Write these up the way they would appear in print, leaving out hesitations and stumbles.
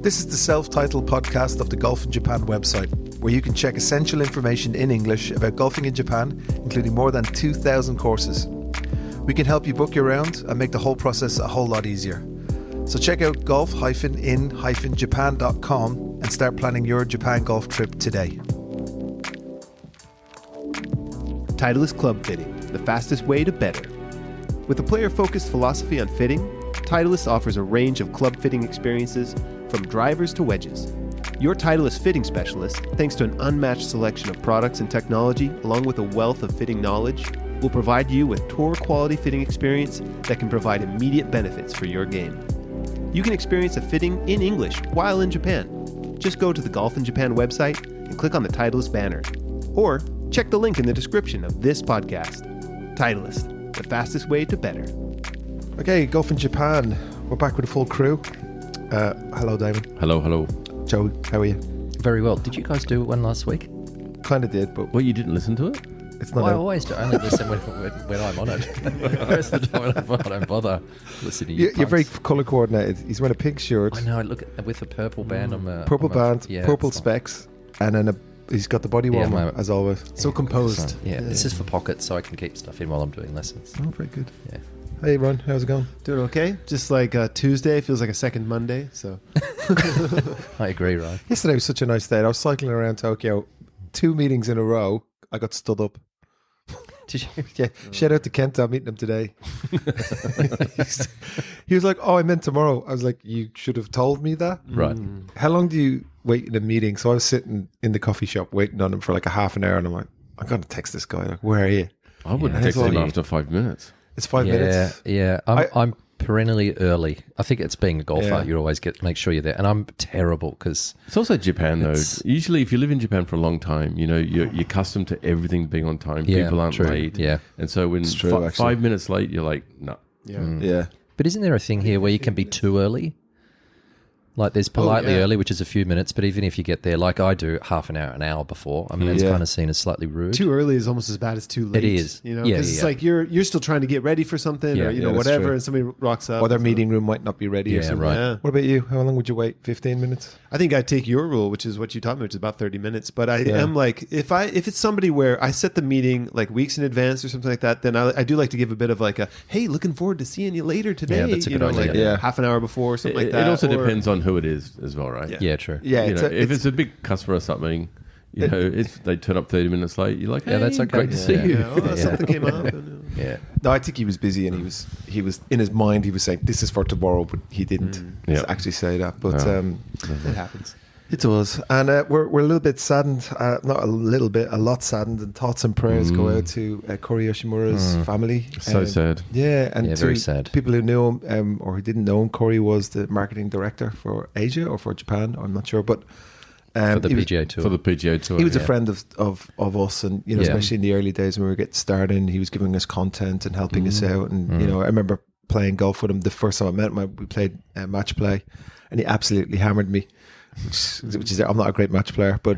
This is the self-titled podcast of the Golf in Japan website, where you can check essential information in English about golfing in Japan, including more than 2,000 courses. We can help you book your round and make the whole process a whole lot easier. So check out golf-in-japan.com and start planning your Japan golf trip today. Titleist Club Fitting, the fastest way to better. With a player-focused philosophy on fitting, Titleist offers a range of club fitting experiences from drivers to wedges. Your Titleist fitting specialist, thanks to an unmatched selection of products and technology, along with a wealth of fitting knowledge, will provide you with tour-quality fitting experience that can provide immediate benefits for your game. You can experience a fitting in English while in Japan. Just go to the Golf in Japan website and click on the Titleist banner. Or check the link in the description of this podcast. Titleist, the fastest way to better. Okay, Golf in Japan. We're back with a full crew. Hello, Damon. Hello. Joe, how are you? Very well. Did you guys do one last week? Kind of did, but Well, you didn't listen to it? it's not I out. always do. I only listen when I'm on it. The rest of the time I don't bother listening to you. You're very punks. colour coordinated. He's wearing a pink shirt, I know. I look at, with a purple band on the purple on my- band, yeah, purple it's like- specs, and then he's got the body Yeah, warmer, my- as always. So composed. Yeah, this is for pockets, so I can keep stuff in while I'm doing lessons. Oh, very good. Yeah. Hey, Ron, how's it going? Doing okay? Just like Tuesday feels like a second Monday. So I agree, Ryan. Yesterday was such a nice day. I was cycling around Tokyo, 2 meetings in a row. I got stood up. Did you? Yeah, shout out to Kent. I'm meeting him today. He was like, "Oh, I meant tomorrow." I was like, "You should have told me that." Right. How long do you wait in a meeting? So I was sitting in the coffee shop waiting on him for like a half an hour, and I'm like, "I'm going to text this guy. Like, where are you?" I wouldn't Yeah. text him It's all- after 5 minutes. It's 5 Yeah, minutes. yeah. I'm perennially early. I think it's being a golfer. Yeah. You always make sure you're there, and I'm terrible because It's also Japan, though. It's- Usually, if you live in Japan for a long time, you know, you're accustomed to everything being on time. Yeah, People aren't true. late. Yeah. And so when It's true, actually. 5 minutes late, you're like, no. Yeah. But isn't there a thing here where you can be too early? Like there's politely yeah. early, which is a few minutes, but even if you get there, like I do, half an hour before, I mean, it's Yeah. kind of seen as slightly rude. too early is almost as bad as too late. It is. You know, Yeah, because it's yeah. like you're still trying to get ready for something, Yeah. or you Yeah, know that's whatever, true. and somebody rocks up. Or their So- meeting room might not be ready or Yeah, something. right. Yeah. What about you? How long would you wait? 15 minutes? I think I take your rule, which is what you taught me, which is about 30 minutes. But I Yeah. am like, if it's somebody where I set the meeting like weeks in advance or something like that, then I do like to give a bit of like a, hey, looking forward to seeing you later today. Yeah, that's a good idea. Like Yeah. half an hour before or something like It that. also or- depends on who it is as well, right? Yeah, true. Yeah, You it's know, a, if it's a big customer or something, you know, if they turn up 30 minutes late, you're like, hey, Yeah, that's okay. great to see Yeah. you. Yeah, oh, Yeah. something came up. And, Yeah. No, I think he was busy, and he was in his mind. He was saying, "This is for tomorrow," but he didn't Yeah. actually say that. But Yeah. it happens. it does, and we're a little bit saddened. Not a little bit, a lot saddened. And thoughts and prayers go out to Kori Yoshimura's family. So sad. Yeah, and Yeah, to very sad. people who knew him or who didn't know him. Kori was the marketing director for Asia or for Japan. I'm not sure, but For the he was- PGA Tour. For the PGA Tour. He was a Yeah. friend of us, and you know, Yeah. especially in the early days when we were getting started, and he was giving us content and helping us out. And you know, I remember playing golf with him the first time I met him. We played match play, and he absolutely hammered me. Which is I'm not a great match player, but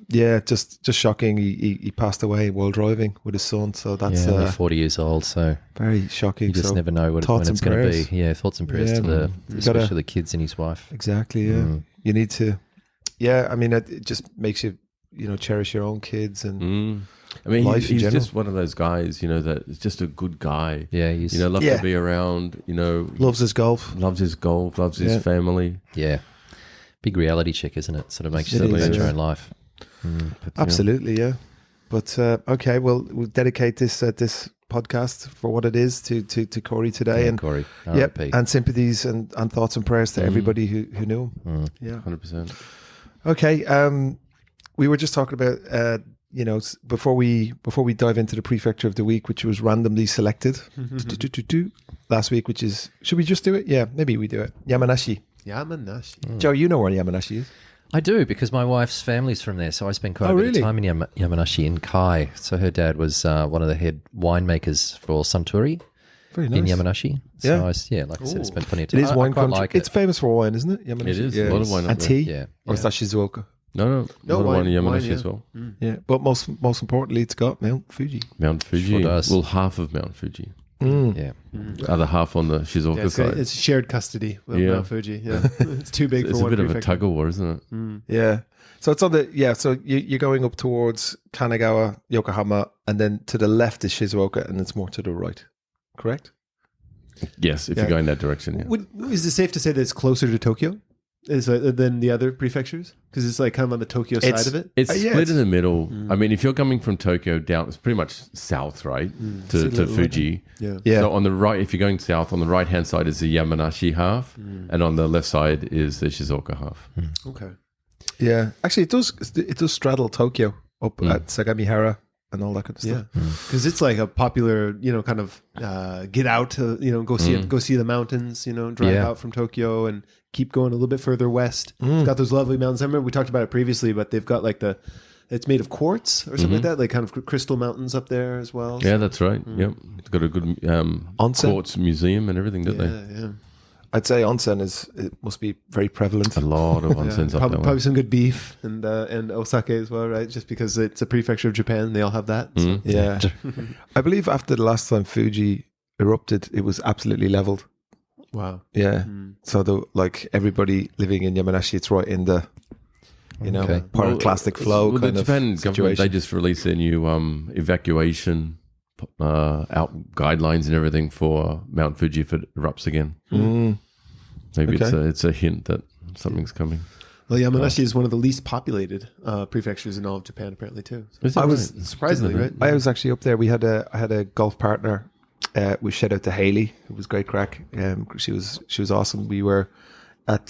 yeah, just shocking. He passed away while driving with his son, so that's yeah, only 40 years old, so very shocking. you just So never know when thoughts it's and going to prayers. be. Yeah, thoughts and prayers Yeah, to the, you especially gotta- the kids and his wife. Exactly, yeah. You need to, yeah. I mean, it just makes you, you know, cherish your own kids and I mean, life in he's general. just one of those guys, you know, that is just a good guy. Yeah, he's, You know, loves Yeah. to be around, you know, loves his golf. loves his golf, loves Yeah. his family. yeah, big reality check, isn't it? Sort of makes you It think is, about your yeah. own life. Absolutely, yeah. But okay, well, we'll dedicate this podcast for what it is to Corey today, Yeah, and Corey, yep, RIP. and sympathies and thoughts and prayers to everybody who knew him. Yeah. 100%. Okay. We were just talking about you know, before we dive into the prefecture of the week, which was randomly selected last week, which is, should we just do it? Yeah, maybe we do it. Yamanashi. Yamanashi. Joe, you know where Yamanashi is. I do, because my wife's family's from there, so I spent quite Oh, a bit really? of time in Yamanashi in Kai. So her dad was one of the head winemakers for Suntory Very nice. in Yamanashi. So Yeah. like I said, I spent plenty of It time. is I wine quite country. like it. It's famous for wine, isn't it? Yamanashi? It is. Yeah. A lot of wine up And there. tea? Yeah. Or is that Shizuoka? No, No, a lot of wine- wine in Yamanashi wine, yeah. as well. Yeah. But most importantly, it's got Mount Fuji. Mount Fuji. Sure does. Well, half of Mount Fuji. Yeah. Other half on the Shizuoka Yeah, side. it's shared custody with Yeah. Mount Fuji. Yeah, it's too big It's for a one bit of a prefecture. tug of war, isn't it? Yeah. So it's on the So you're going up towards Kanagawa, Yokohama, and then to the left is Shizuoka, and it's more to the right. Correct? Yes, if Yeah. you're going that direction. Yeah. Is it safe to say that it's closer to Tokyo than the other prefectures? Because it's like kind of on the Tokyo side of it. It's yeah, split it's- in the middle. I mean, if you're coming from Tokyo down, it's pretty much south, right, to Fuji. Yeah. Yeah. So on the right, if you're going south, on the right hand side is the Yamanashi half, and on the left side is the Shizuoka half. Okay. Yeah. Actually, it does straddle Tokyo up at Sagamihara and all that kind of Yeah, stuff. because it's like a popular, kind of get out to, go see the mountains, drive Yeah. out from Tokyo and keep going a little bit further west. It's got those lovely mountains. I remember we talked about it previously, but they've got like it's made of quartz or something like that, like kind of crystal mountains up there as well. Yeah, that's right. Yep, it's got a good Onsen. quartz museum and everything, don't they? Yeah. I'd say onsen it must be very prevalent. A lot of onsens up Probably, that way. probably some good beef and osake as well, right? Just because it's a prefecture of Japan, they all have that. So. Yeah. I believe after the last time Fuji erupted, it was absolutely leveled. Wow. Yeah. So everybody living in Yamanashi, it's right in the Okay. pyroclastic flow Well, kind the of Japan government, situation. they just released their new evacuation guidelines and everything for Mount Fuji if it erupts again. Maybe Okay. it's a hint that something's coming. Well, Yamanashi is one of the least populated prefectures in all of Japan, apparently, too. So Is it I was- right? surprisingly, right? I was actually up there. I had a golf partner. We shout out to Haley. It was great crack. She was awesome. We were at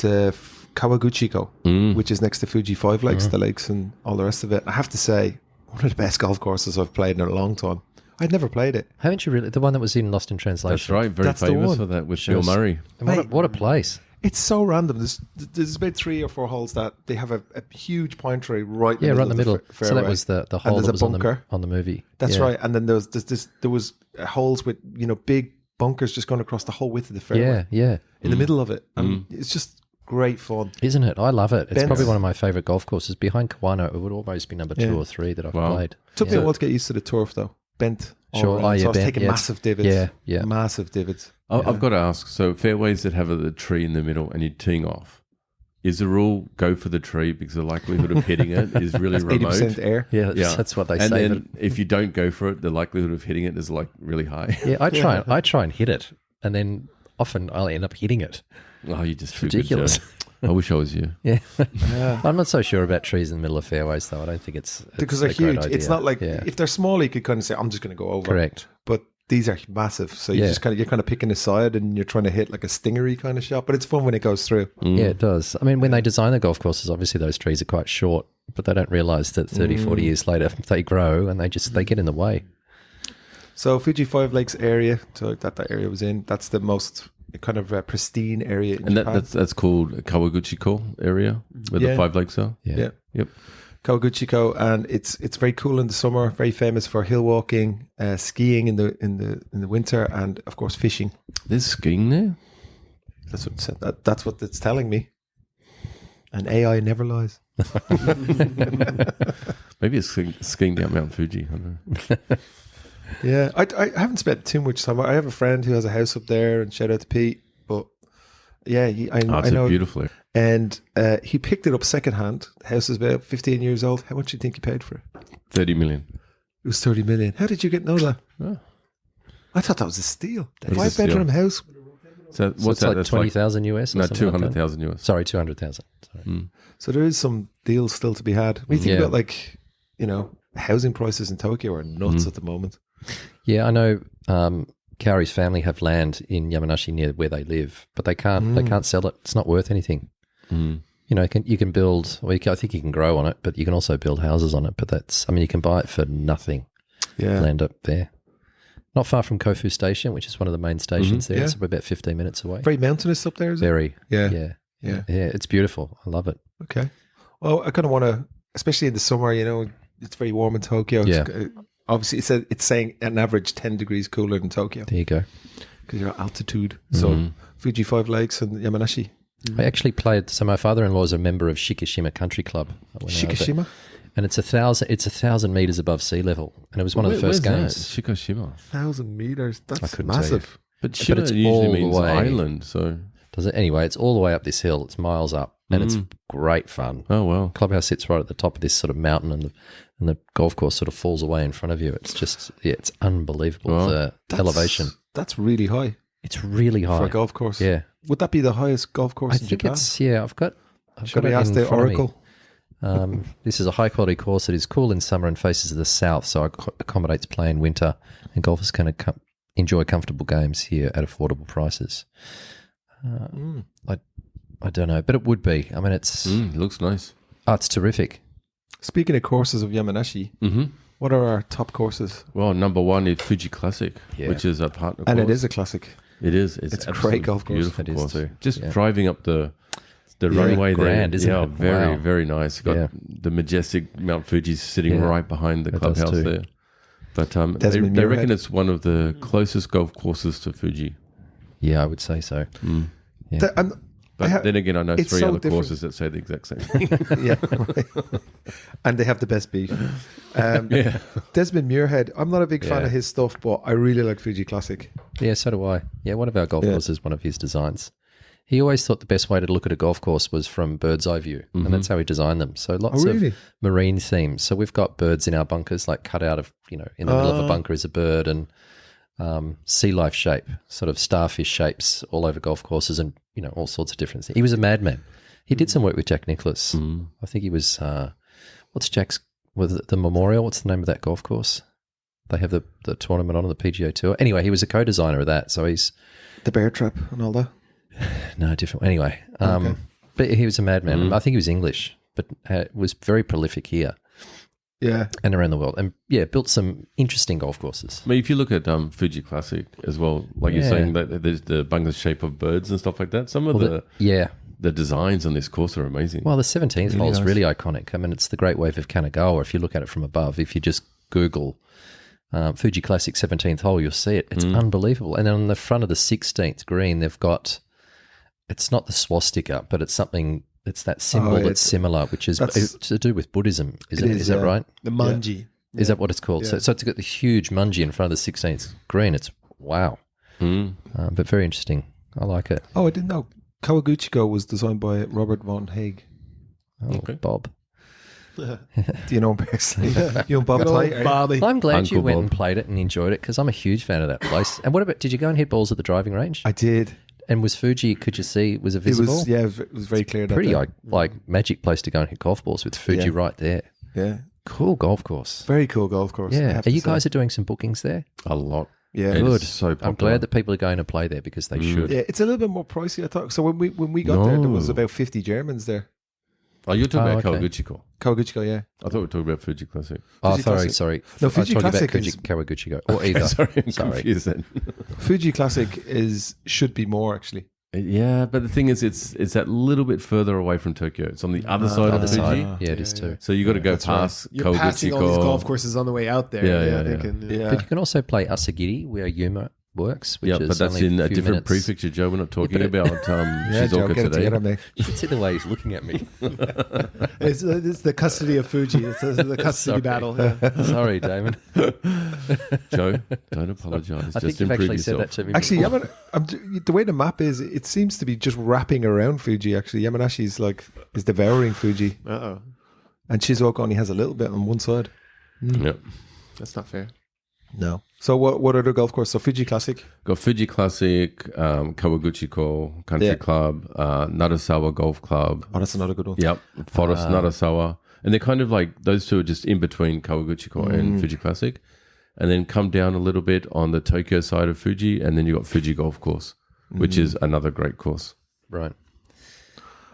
Kawaguchiko, which is next to Fuji 5 Lakes, the lakes and all the rest of it. I have to say, one of the best golf courses I've played in a long time. I'd never played it. Haven't you really? The one that was in Lost in Translation. That's right. Very That's the famous one. for that with Bill Murray. And what a place. It's so random. There's about 3 or 4 holes that they have a huge pine tree right Yeah, right in the of middle. fairway. So that was the And hole there's that a was on bunker. the movie. That's Yeah. right. And then there was holes with big bunkers just going across the whole width of the fairway Yeah. in the middle of it. And it's just great fun. Isn't it? I love it. It's Bent. probably one of my favorite golf courses. Behind Kawano, it would almost be number 2 or 3 that I've Wow. played. Took me a while to get used to the turf though. Bent. all Sure. around. Oh, yeah, so I was bent. taking Yeah, massive divots. Yeah. Massive divots. I've got to ask. So fairways that have the tree in the middle and you're teeing off. Is the rule go for the tree because the likelihood of hitting it is really remote? 80% air. Yeah, that's what they and say. then if you don't go for it, the likelihood of hitting it is like really high. But, yeah, I try and hit it, and then often I'll end up hitting it. Oh, you just feel Ridiculous. good, Joe. I wish I was you. Yeah. I'm not so sure about trees in the middle of fairways, though. I don't think it's Because a they're great huge. idea. It's not like Yeah. if they're small, you could kind of say, "I'm just going to go over." Correct. But these are massive, so Yeah. you're kind of picking a side and you're trying to hit like a stingery kind of shot. But it's fun when it goes through. Yeah, it does. I mean, when they design the golf courses, obviously those trees are quite short, but they don't realise that 30, 40 years later they grow and they get in the way. So Fuji 5 Lakes area, so that area was in. That's the most kind of pristine area in And Japan. that's called Kawaguchiko area where Yeah. the 5 lakes are. Yeah. Yep. Kawaguchiko, and it's very cool in the summer. Very famous for hill walking, skiing in the winter, and of course fishing. There's skiing there. That's what it said. That's what it's telling me. And AI never lies. Maybe it's skiing down Mount Fuji. I don't know. Yeah, I haven't spent too much time. I have a friend who has a house up there, and shout out to Pete. But yeah, I It's know. a beautiful area. And he picked it up secondhand. The house is about 15 years old. How much do you think he paid for it? 30 million. It was 30 million. How did you know that? Oh. I thought that was a steal. That is a 5-bedroom house. So So what's it's that? like That's 20,000 US? Or no, something like that? 200,000 US. Sorry, 200,000. Sorry. So there is some deals still to be had. When you think Yeah. about housing prices in Tokyo are nuts at the moment. Yeah, I know Kaori's family have land in Yamanashi near where they live, but they can't sell it. It's not worth anything. Mm. You can build, I think you can grow on it, but you can also build houses on it. But you can buy it for nothing. Yeah. Land up there. Not far from Kofu Station, which is one of the main stations there. Yeah. It's about 15 minutes away. Very mountainous up there, is it? Very. Yeah. Yeah. Yeah. Yeah. It's beautiful. I love it. Okay. Well, I kind of want to, especially in the summer, it's very warm in Tokyo. Yeah. Obviously, it's saying an average 10 degrees cooler than Tokyo There you go. because you're at altitude. So Fuji 5 Lakes and Yamanashi. I actually played, so my father-in-law is a member of Shikishima Country Club. When I was at- Shikishima? and it's 1,000 meters above sea level, and it was one of the first games. Shikoshima. 1,000 meters. I That's couldn't tell you. massive. But But Shima it's usually all the means way- island, so... Does it anyway? It's all the way up this hill. It's miles up, and it's great fun. Oh, wow. Clubhouse sits right at the top of this sort of mountain, and the golf course sort of falls away in front of you. It's just it's unbelievable Wow. the elevation. That's really high It's really high for a golf course. Yeah, Would that be the highest golf course I in think Japan? it's I've got Should it we ask in the front of me. Oracle? This is a high quality course. It is cool in summer and faces the south, so it accommodates play in winter, and golfers can enjoy comfortable games here at affordable prices. I don't know, but it would be. I mean, it's Looks nice. it's terrific. Speaking of courses of Yamanashi, what are our top courses? Well, number one is Fuji Classic, Yeah. which is a partner And course. it is a classic. It is. It's a great absolutely golf course. Beautiful It is course. too. Just Yeah. driving up the runway grand, there. isn't yeah, it? very, Wow. very nice. Got Yeah. the majestic Mount Fuji sitting Yeah. right behind the It does clubhouse too. there. But Desmond they reckon Muirhead. it's one of the closest golf courses to Fuji. Yeah, I would say so. Yeah. But then again, I know it's three so other different. courses that say the exact same thing. Yeah, right. And they have the best beef. Yeah. Desmond Muirhead, I'm not a big fan Yeah. of his stuff, but I really like Fuji Classic. Yeah, so do I. Yeah, one of our golf courses, one of his designs. He always thought the best way to look at a golf course was from bird's eye view, and that's how he designed them. So lots really? of marine themes. So we've got birds in our bunkers, like cut out of, in the middle of a bunker is a bird, and sea life shape, sort of starfish shapes all over golf courses, and all sorts of different things. He was a madman. He did some work with Jack Nicklaus. I think he was. What's Jack's? Was it the Memorial? What's the name of that golf course? They have the tournament on the PGA Tour. Anyway, he was a co-designer of that. So he's The bear trap and all that. no different. Anyway, but he was a madman. I think he was English, but was very prolific here Yeah. and around the world, and built some interesting golf courses. I mean, if you look at Fuji Classic as well, like you're Yeah. saying, that there's the bunker shape of birds and stuff like that. Some of the designs on this course are amazing. Well, the 17th hole is nice. really iconic. I mean, it's the Great Wave of Kanagawa. If you look at it from above, if you just Google Fuji Classic 17th hole, you'll see it. It's unbelievable. And then on the front of the 16th green, they've got, it's not the swastika, but it's something, it's that symbol that's similar, which is that's- to do with Buddhism. Is that right? The manji. Is that what it's called? Yeah. So it's got the huge munji in front of the 16th green. It's wow. But very interesting. I like it. Oh, I didn't know. Kawaguchiko was designed by Robert von Haig. Oh, Bob. Do you know him personally? You know Bob Good old Tight? Bobby. I'm glad Uncle you went Bob. and played it and enjoyed it, because I'm a huge fan of that place. And what about, did you go and hit balls at the driving range? I did. And was Fuji, could you see, was it It visible? was, it was very clear. Pretty that like magic place to go and hit golf balls with Fuji Yeah. right there. Yeah. Cool golf course. Very cool golf course. I Yeah. have Are to you say. guys are doing some bookings there? a lot. Yeah. It is Good. so popular. I'm glad that people are going to play there, because they should. Yeah, it's a little bit more pricey, I thought. So when we got there was No. about 50 Germans there. Oh, you're talking about okay. Kawaguchiko. Kawaguchiko, yeah. I thought we were talking about Fuji Classic. Oh, Fuji Classic. sorry. No, I Fuji was talking Classic about is- Kawaguchiko. Or either. Sorry, I'm confused then. Fuji Classic should be more actually. Yeah, but the thing is, it's that little bit further away from Tokyo. It's on the other side of Other Fuji. side. Yeah, it is too. So you got to go That's right. past You're passing all these golf Kawaguchiko. courses on the way out there. Yeah, thinking, Yeah. But you can also play Asagiri, where Yuma works, which Yeah, is but that's only in a few different minutes. prefecture, Joe. We're not talking but it- about Yeah, Joe, Shizuoka get it today. together, mate. You can see the way he's looking at me. It's the custody of Fuji. It's the custody Sorry. battle. Yeah. Sorry, Damon. Joe, don't apologize. I think Just you've improve actually said yourself. that to me. Actually, before. the way the map is, it seems to be just wrapping around Fuji. Actually, Yamanashi is devouring Fuji, Uh-oh. and Shizuoka only has a little bit on one side. Yeah. That's not fair. No. So what other golf course? So Fuji Classic. Got Fuji Classic, Kawaguchiko Country Yeah. Club, Narasawa Golf Club. Oh, that's another good one. Yep, Forest Narasawa. And they're kind of like, those two are just in between Kawaguchiko and Fuji Classic. And then come down a little bit on the Tokyo side of Fuji, and then you got Fuji Golf Course, which is another great course. Right.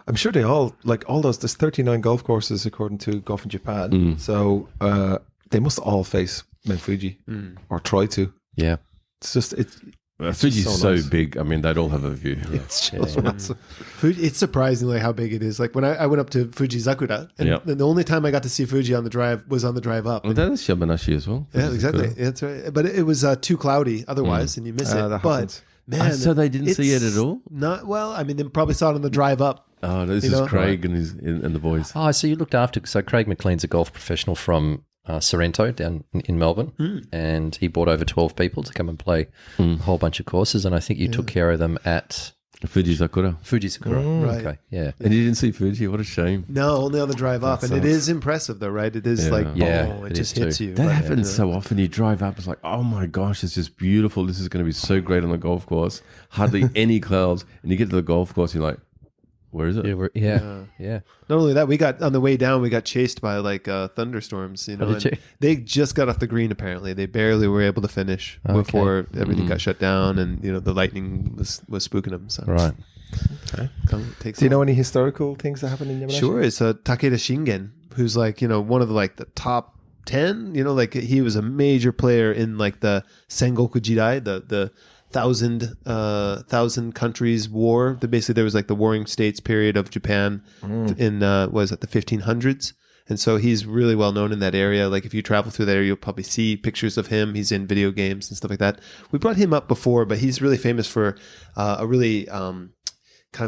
I'm sure they all those. There's 39 golf courses according to Golf in Japan. So they must all face Mount Fuji or try to. Yeah. It's just Fuji's so nice. big. I mean, they'd all have a view. It's just massive. It's surprisingly how big it is. Like when I went up to Fuji Zakura, and Yep. the only time I got to see Fuji on the drive was on the drive up. Well, that is Yamanashi as well. Yeah, exactly. Yeah, that's right. But it was too cloudy otherwise, and you miss it. that But happens. man, So they didn't see it it's at all? Not well. I mean, they probably saw it on the drive up. Oh, this You is know? Craig and the boys. Oh, so you looked after. So Craig McLean's a golf professional from Sorrento down in Melbourne, and he brought over 12 people to come and play a whole bunch of courses. And I think you took care of them at Fuji Sakura. Fuji Sakura. Right. Okay, yeah. And you didn't see Fuji? What a shame. No, only on the drive up. And it is impressive, though, right? It is like, Yeah, oh, it it just is hits too. you. That But, happens so often. You drive up, it's like, oh my gosh, it's just beautiful. This is going to be so great on the golf course. Hardly any clouds. And you get to the golf course, you're like, where is it? Yeah. Not only that, we got on the way down, we got chased by like thunderstorms. You know, did and you? they just got off the green. Apparently, they barely were able to finish Okay. before everything got shut down, and the lightning was spooking them. So Right. takes Do you know any historical things that happened in Yamanashi? Sure, it's Takeda Shingen, who's like one of the top 10. Like he was a major player in like the Sengoku Jidai, the thousand countries war. Basically, there was like the warring states period of Japan in was it the 1500s, and so he's really well known in that area. Like if you travel through there, you'll probably see pictures of him. He's in video games and stuff like that. We brought him up before, but he's really famous for a really kind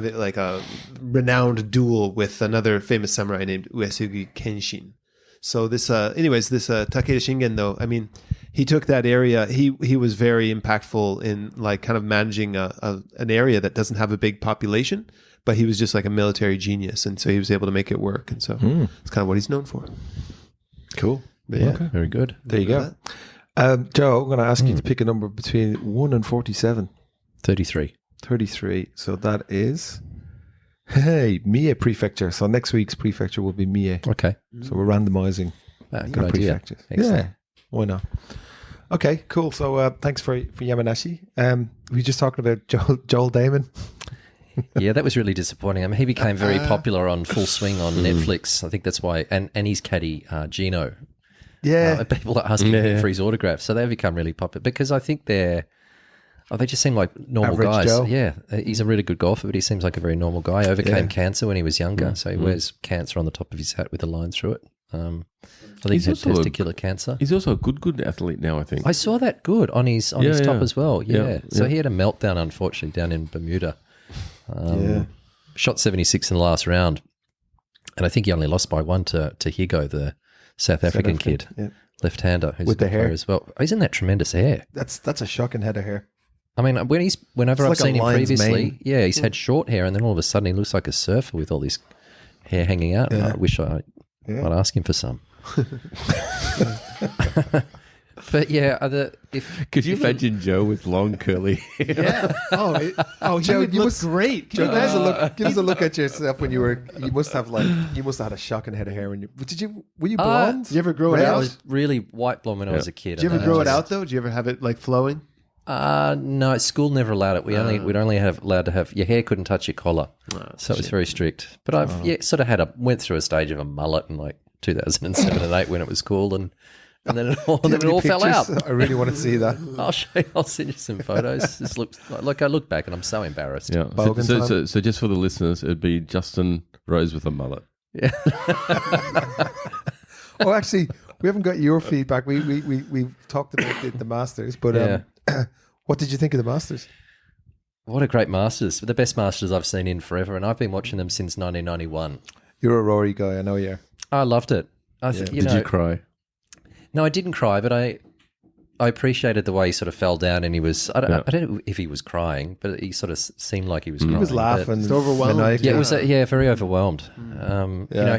of like a renowned duel with another famous samurai named Uesugi Kenshin. So this Takeda Shingen, though, I mean, he took that area. He was very impactful in like kind of managing an area that doesn't have a big population, but he was just like a military genius, and so he was able to make it work. And so it's kind of what he's known for. Cool. But Yeah. Very good. There you go. Joe, I'm going to ask you to pick a number between 1 and 47. 33. 33. So that is, hey, Mie Prefecture. So next week's prefecture will be Mie. Okay. So we're randomizing Good our idea. prefectures. Excellent. Yeah, why not? Okay, cool. So thanks for Yamanashi. We were just talking about Joel Damon. Yeah, that was really disappointing. I mean, he became very popular on Full Swing on Netflix. I think that's why. And his caddy, Gino. Yeah. People are asking him for his autograph. So they've become really popular because I think they just seem like normal Average guys. Joe. Yeah, he's a really good golfer, but he seems like a very normal guy. Overcame cancer when he was younger, so he wears cancer on the top of his hat with a line through it. I think he had testicular cancer. He's also a good athlete now, I think. I saw that good on his top as well. Yeah, So he had a meltdown, unfortunately, down in Bermuda. Shot 76 in the last round, and I think he only lost by 1 to Higo, the South African kid, left-hander, who's With a Oh, the good hair. player as well. Isn't that tremendous hair? That's a shocking head of hair. I mean, whenever I've like a seen him lion's previously, mane. he's had short hair, and then all of a sudden he looks like a surfer with all this hair hanging out. And I wish I'd ask him for some. But Could you imagine Joe with long curly hair? Yeah. Joe, you look great. Joe, give us a look at yourself when you must have had a shocking head of hair when were you blonde? Did you ever grow it Red? I out? was really white blonde when I was a kid. Did you ever grow it out though? Did you ever have it like flowing? No, school never allowed it. We'd only have allowed to have your hair couldn't touch your collar, so it was very strict. But I've sort of went through a stage of a mullet in like 2007 and 8 when it was cool, and then it all fell out. I really want to see that. I'll show you. I'll send you some photos. This looks like I look back and I'm so embarrassed. Yeah. Bogan time. So just for the listeners, it'd be Justin Rose with a mullet. Oh, actually, we haven't got your feedback. We talked about the Masters, but what did you think of the Masters? What a great Masters! The best Masters I've seen in forever, and I've been watching them since 1991. You're a Rory guy, I know you are. I loved it. Did you cry? No, I didn't cry, but I appreciated the way he sort of fell down, and he was. I don't know if he was crying, but he sort of seemed like he was crying. He was but- laughing. Just overwhelmed. maniacally. Yeah, it was very overwhelmed.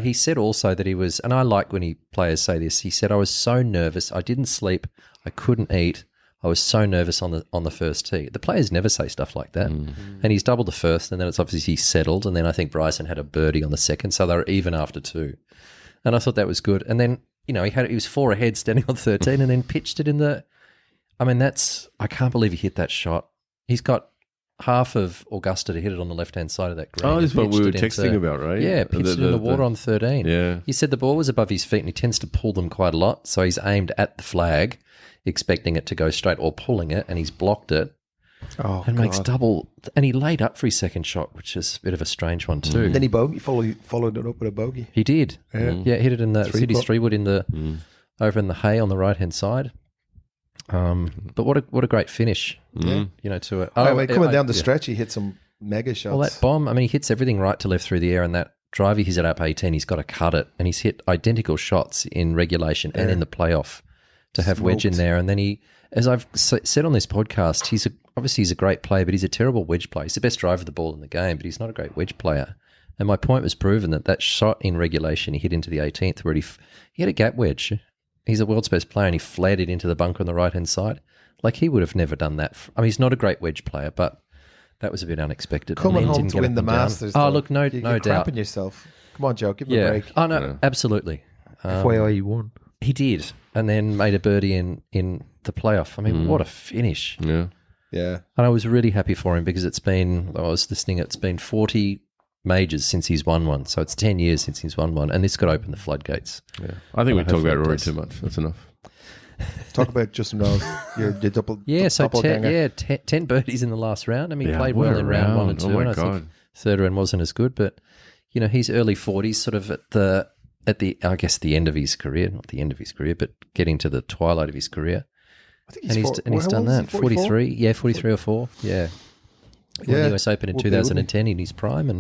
He said also that he was, and I like when players say this. He said, "I was so nervous. I didn't sleep. I couldn't eat. I was so nervous on the first tee." The players never say stuff like that. And he's doubled the first, and then it's obviously he settled, and then I think Bryson had a birdie on the second, so they were even after 2. And I thought that was good. And then he was 4 ahead, standing on 13, and then pitched it in the. I mean, I can't believe he hit that shot. He's got half of Augusta to hit it on the left-hand side of that green. Oh, this is what we were Pitched it texting into- about, right? Yeah, pitched it in the water on 13. Yeah. He said the ball was above his feet and he tends to pull them quite a lot. So he's aimed at the flag, expecting it to go straight or pulling it, and he's blocked it Oh, and makes God. double. And he laid up for his second shot, which is a bit of a strange one too. Then he followed it up with a bogey. He did. Yeah. Hit it in the hit his 3-wood in the over in the hay on the right-hand side. But what a great finish. To it. Coming down the stretch, he hit some mega shots. Well, that bomb, I mean, he hits everything right to left through the air, and that driver he's at up 18, he's got to cut it, and he's hit identical shots in regulation and in the playoff to have wedge in there. And then he, as I've said on this podcast, obviously he's a great player, but he's a terrible wedge player. He's the best driver of the ball in the game, but he's not a great wedge player. And my point was proven that shot in regulation he hit into the 18th where he had a gap wedge. He's the world's best player, and he flared it into the bunker on the right-hand side. Like, he would have never done that. I mean, he's not a great wedge player, but that was a bit unexpected. Coming home to win the Masters. Oh, look, no You're doubt. crapping yourself. Come on, Joe, give him a break. Oh, no, absolutely. FYI, you won. He did, and then made a birdie in the playoff. I mean, what a finish. Yeah. Yeah. And I was really happy for him because it's been 40 majors since he's won one. So it's 10 years since he's won one, and this could open the floodgates. Yeah. I think we talk about Rory does. too much. That's enough. Talk about Justin Rose. Your double. Yeah, so doppelganger. 10 birdies in the last round. I mean, he Yeah, played what well a in round 1 and 2, round. Oh, and my I think God. third round wasn't as good. But you know, he's early 40s, sort of at the I guess the end of his career, not the end of his career, but getting to the twilight of his career. I think He's done that. 43, 43 or 4, yeah. Won the US Open in Would be, 2010 in his prime,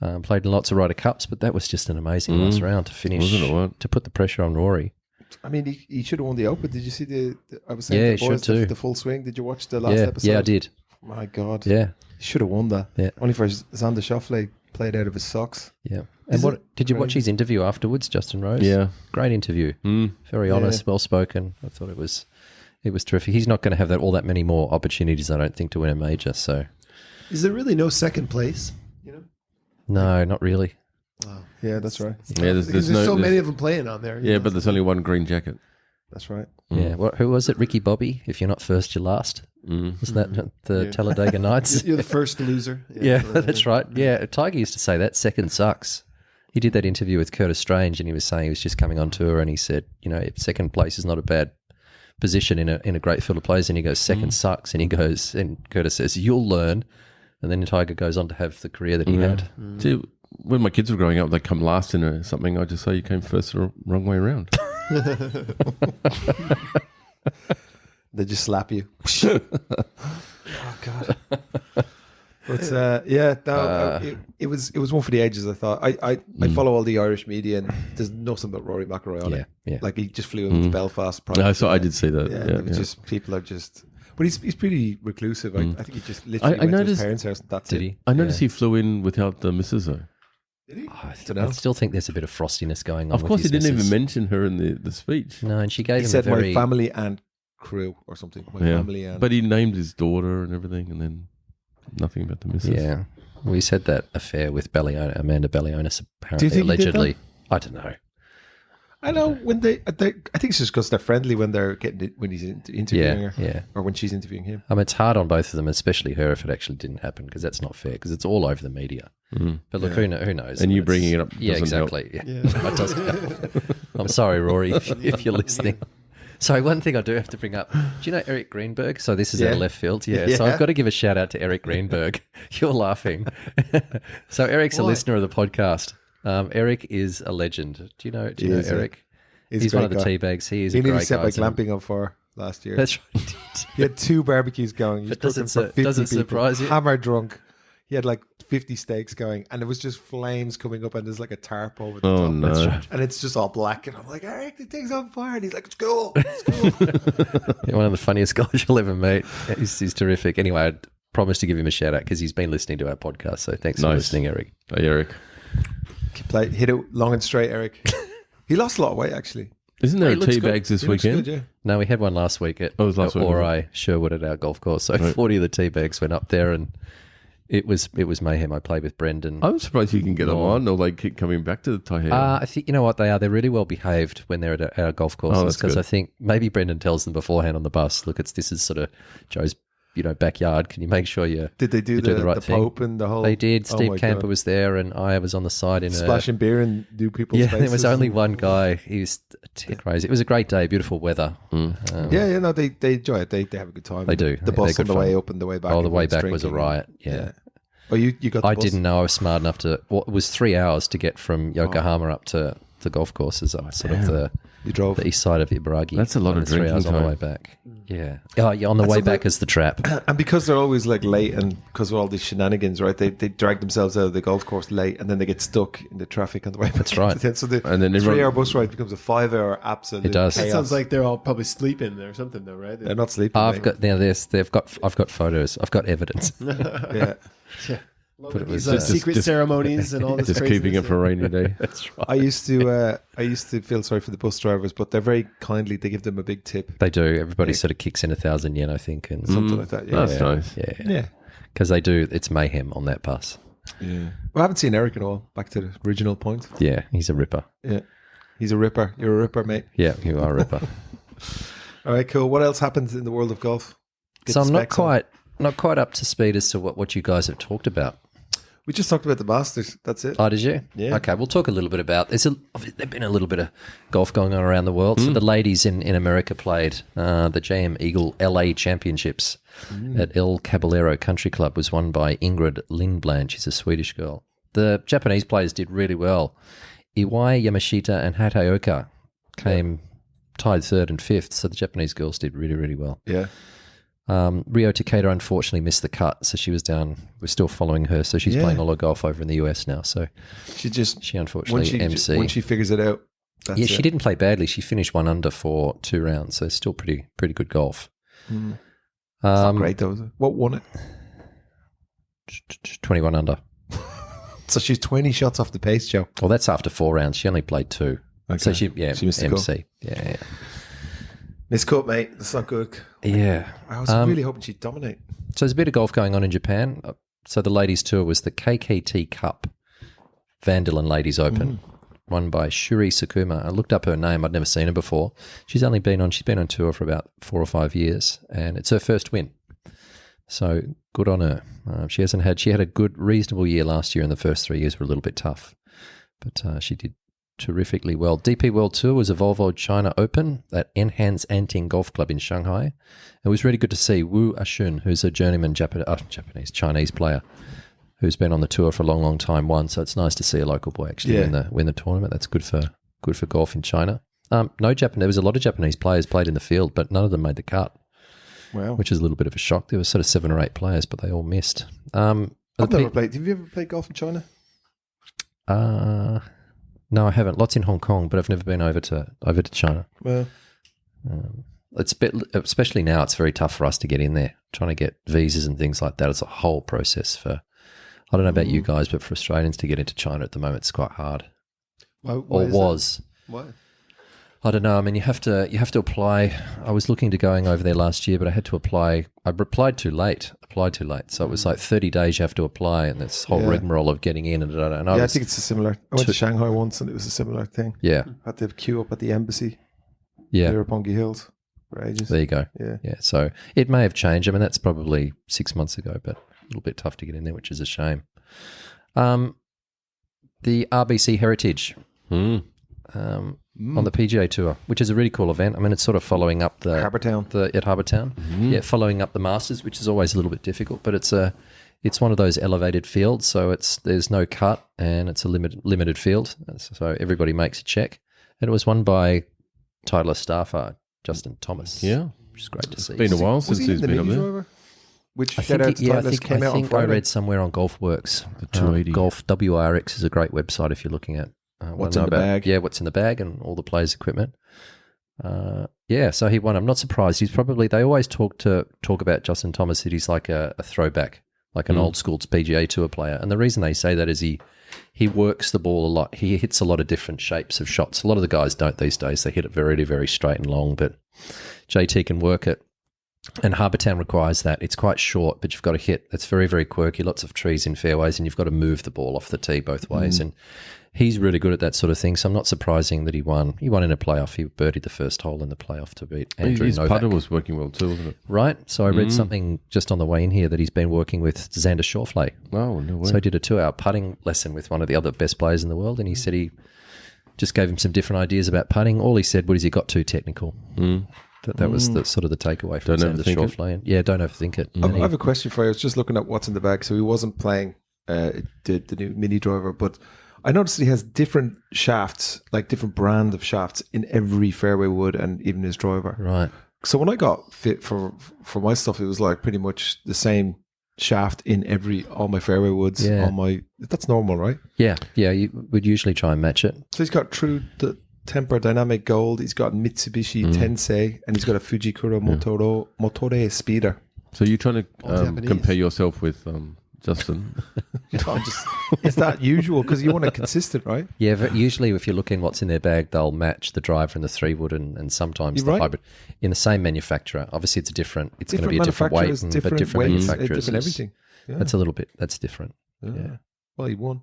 and played in lots of Ryder Cups. But that was just an amazing last round to finish, Wasn't it what? to put the pressure on Rory. I mean, he should have won the Open. Did you see I was saying Yeah, to the he boys, should too. the full swing. Did you watch the last episode? Yeah, I did. My God. Yeah, He should have won that. Yeah. Only for Xander Schauffele played out of his socks. yeah. Is And it did you watch crazy? his interview afterwards, Justin Rose? Yeah. Great interview. Very honest, well spoken. I thought it was terrific. He's not going to have all that many more opportunities, I don't think, to win a major. So Is there really no second place? You know, no, not really. Yeah, that's right. Yeah, because there's so many of them playing on there. you Yeah, know, but there's only one green jacket. That's right. Yeah. Who was it? Ricky Bobby? If you're not first, you're last. Wasn't that the Talladega Nights? You're the first loser. Yeah, that's right. Yeah, Tiger used to say that second sucks. He did that interview with Curtis Strange, and he was saying he was just coming on tour, and he said, you know, second place is not a bad position in a great field of players, and he goes, second sucks, and he goes, and Curtis says, you'll learn, and then Tiger goes on to have the career that he had. See, when my kids were growing up, they'd come last in something. I just say you came first the wrong way around. They just slap you. Oh God. But it was one for the ages. I thought I follow all the Irish media, and there's nothing but Rory McIlroy on it. Yeah. Like he just flew into Belfast. I did see that. Yeah, Yeah, it was just people are just. But he's pretty reclusive. I think he just literally I went to his noticed- parents' house. And that's Did it. he? I noticed he flew in without the missus though. I dunno. still think there's a bit of frostiness going on. Of course, he with his didn't even missus. mention her in the speech. No, and she gave He him said a very. my family and crew or something. My family and. But he named his daughter and everything, and then nothing about the missus. Yeah, we said that affair with Amanda Bellionis, Do you apparently, think he did allegedly. I don't know. I know when I think it's just because they're friendly when they're when he's interviewing her, Yeah. or when she's interviewing him. I mean, it's hard on both of them, especially her, if it actually didn't happen, because that's not fair, because it's all over the media. But look, who knows? And you It's- bringing it up Yeah, doesn't help. exactly. Yeah. That doesn't help. I'm sorry, Rory, if you're listening. So one thing I do have to bring up, do you know Eric Greenberg? So this is out of left field. Yeah. So Yeah. I've got to give a shout out to Eric Greenberg. You're laughing. So Eric's a listener of the podcast. Eric is a legend. Do you know He is, yeah. Eric? He's He's a one of great the guy. tea bags. He is He a nearly great set guy. my So- glamping on fire last year. That's right. He had 2 barbecues going. He was But does cooking it for su- 50 does it people. surprise you? Hammer drunk. He had like 50 steaks going, and it was just flames coming up, and there's like a tarp over the Oh top. no! And it's just all black, and I'm like, Eric, the thing's on fire. And he's like, it's cool. It's cool. Yeah, one of the funniest guys you'll ever meet. He's terrific. Anyway, I promised to give him a shout out because he's been listening to our podcast. So thanks for Nice. listening, Eric. Hey, Eric, Hit it long and straight, Eric. He lost a lot of weight, actually. isn't there He a looks tea good. bags this He looks weekend? good, yeah. No, we had one last week at Oh, it was last week, Ori Sherwood at our golf course. So 40 of the tea bags went up there, and it was mayhem. I played with Brendan. I'm surprised you can get them on, or like keep coming back to the Tahiti. I think you know what they are. They're really well behaved when they're at our golf courses, that's because good. I think maybe Brendan tells them beforehand on the bus, look, this is sort of Joe's backyard. Can you make sure you Did they do you the right thing? Pope and the whole? They did. Oh Steve my Camper God. was there, and I was on the side in Splashing beer and do people's Yeah, faces. there was only one guy. He was crazy. It was a great day, beautiful weather. Yeah, no, they enjoy it. They have a good time. They do. The They're bus good on the way fun. up and the way back. Oh, the way everyone's back was a drinking. riot. Yeah. Oh, you got the I bus? didn't know I was smart enough to. Well, it was 3 hours to get from Yokohama up to the golf course is up sort of the You drove. the east side of Ibaragi. That's a lot of 3 drinking hours on the time. way back. Yeah. Oh, yeah. On the way back is the trap. And because they're always like late, and because of all these shenanigans, right? They drag themselves out of the golf course late, and then they get stuck in the traffic on the way back. That's right. So the And then everyone- 3-hour bus ride becomes a 5-hour absolute. It does. It chaos. sounds like they're all probably sleeping or something, though, right? They're not sleeping. I've mate. got now. I've got photos. I've got evidence. Yeah. But it was these secret just- ceremonies and all this. Just keeping it for a rainy day. That's right. I used to feel sorry for the bus drivers, but they're very kindly. They give them a big tip, They do. Everybody sort of kicks in 1,000 yen, I think, and something like that. Yeah, That's nice. yeah, yeah. because they do. It's mayhem on that bus. Yeah. Well, I haven't seen Eric in a while. Back to the original point. Yeah, he's a ripper. Yeah, he's a ripper. You're a ripper, mate. Yeah, you are a ripper. All right, cool. What else happens in the world of golf? Get So the I'm not specs on. quite up to speed as to what you guys have talked about. We just talked about the Masters. That's it. Oh, did you? Yeah. Okay, we'll talk a little bit about. There's been a little bit of golf going on around the world. So the ladies in America played the JM Eagle LA Championships at El Caballero Country Club. Was won by Ingrid Lindblad. She's a Swedish girl. The Japanese players did really well. Iwai Yamashita and Hataoka came tied 3rd and 5th. So the Japanese girls did really, really well. Yeah. Rio Takeda unfortunately missed the cut, so she was down. We're still following her, so she's playing a lot of golf over in the US now. So She unfortunately MC. when she figures it out. That's Yeah, it. she didn't play badly. She finished 1 under for 2 rounds, so still pretty good golf. It's not great though. Is it? What won it? 21 under. So she's 20 shots off the pace, Joe. Well, that's after 4 rounds. She only played 2. So Okay. she missed the MC. Yeah. Miscut, mate. That's not good. Yeah. I was really hoping she'd dominate. So there's a bit of golf going on in Japan. So the ladies' tour was the KKT Cup Vandalen Ladies Open, won by Shuri Sakuma. I looked up her name. I'd never seen her before. She's been on tour for about 4 or 5 years, and it's her first win. So good on her. She had a good, reasonable year last year, and the first 3 years were a little bit tough, but she did terrifically well. DP World Tour was a Volvo China Open at Enhance Anting Golf Club in Shanghai. It was really good to see Wu Ashun, who's a journeyman Chinese player who's been on the tour for a long, long time, won. So it's nice to see a local boy actually win the tournament. That's good for golf in China. There was a lot of Japanese players played in the field, but none of them made the cut. Wow. Which is a little bit of a shock. There were sort of 7 or 8 players, but they all missed. I've never played. Have you ever played golf in China? No, I haven't. Lots in Hong Kong, but I've never been over to China. Well, Especially now, it's very tough for us to get in there. Trying to get visas and things like that. It's a whole process for. I don't know about you guys, but for Australians to get into China at the moment, it's quite hard. Why Or is was. that? Why? I don't know. I mean, you have to apply. I was looking to going over there last year, but I had to apply. I applied too late. So it was like 30 days you have to apply, and this whole rigmarole of getting in. And I think it's a similar. I went to Shanghai once, and it was a similar thing. Yeah. Had to queue up at the embassy. Yeah. There at Bungie Hills for ages. There you go. Yeah. Yeah. So it may have changed. I mean, that's probably 6 months ago, but a little bit tough to get in there, which is a shame. The RBC Heritage on the PGA Tour, which is a really cool event. I mean, it's sort of following up the Harbour Town. at Harbour Town. Yeah, following up the Masters, which is always a little bit difficult, but it's one of those elevated fields, so there's no cut and it's a limited field, so everybody makes a check. And it was won by Titleist staffer Justin Thomas. Yeah. Which is great to see. Been a while Was since he he's in the been up mini there. driver? Which I shout think, out to Titleist came out on I Friday. read somewhere on GolfWorks. 280. Golf WRX is a great website if you're looking at What's in the bag. Yeah, what's in the bag and all the players' equipment. So he won. I'm not surprised. They always talk about Justin Thomas that he's like a throwback, like an old school PGA Tour player. And the reason they say that is he works the ball a lot. He hits a lot of different shapes of shots. A lot of the guys don't these days. They hit it very, very straight and long, but JT can work it. And Harbour Town requires that. It's quite short, but you've got to hit. It's very, very quirky. Lots of trees in fairways, and you've got to move the ball off the tee both ways. And he's really good at that sort of thing. So I'm not surprising that he won. He won in a playoff. He birdied the first hole in the playoff to beat Andrew His Novak. putter was working well too, wasn't it? Right. So I read something just on the way in here that he's been working with Xander Schauffele. Oh, no way. So he did a 2-hour putting lesson with one of the other best players in the world, and he said he just gave him some different ideas about putting. All he said was he got too technical. That was the sort of the takeaway from Don't Xander overthink it. Schauffele. Yeah, don't overthink it. I have a question for you. I was just looking at what's in the bag. So he wasn't playing the new mini driver, but I noticed he has different shafts, like different brand of shafts in every fairway wood and even his driver. Right. So when I got fit for my stuff, it was like pretty much the same shaft in all my fairway woods. Yeah. That's normal, right? Yeah. You would usually try and match it. So he's got true temper dynamic gold. He's got Mitsubishi Tensei, and he's got a Fujikura Motore speeder. So you're trying to Japanese. compare yourself with Justin? Is that usual? Because you want a consistent, right? Yeah, but usually if you're looking what's in their bag, they'll match the driver and the 3-wood and sometimes You're the right. hybrid in the same manufacturer. Obviously, it's going to be a different weight, manufacturers, but different weights, manufacturers. different everything. Yeah. That's different. Yeah. Well, he won.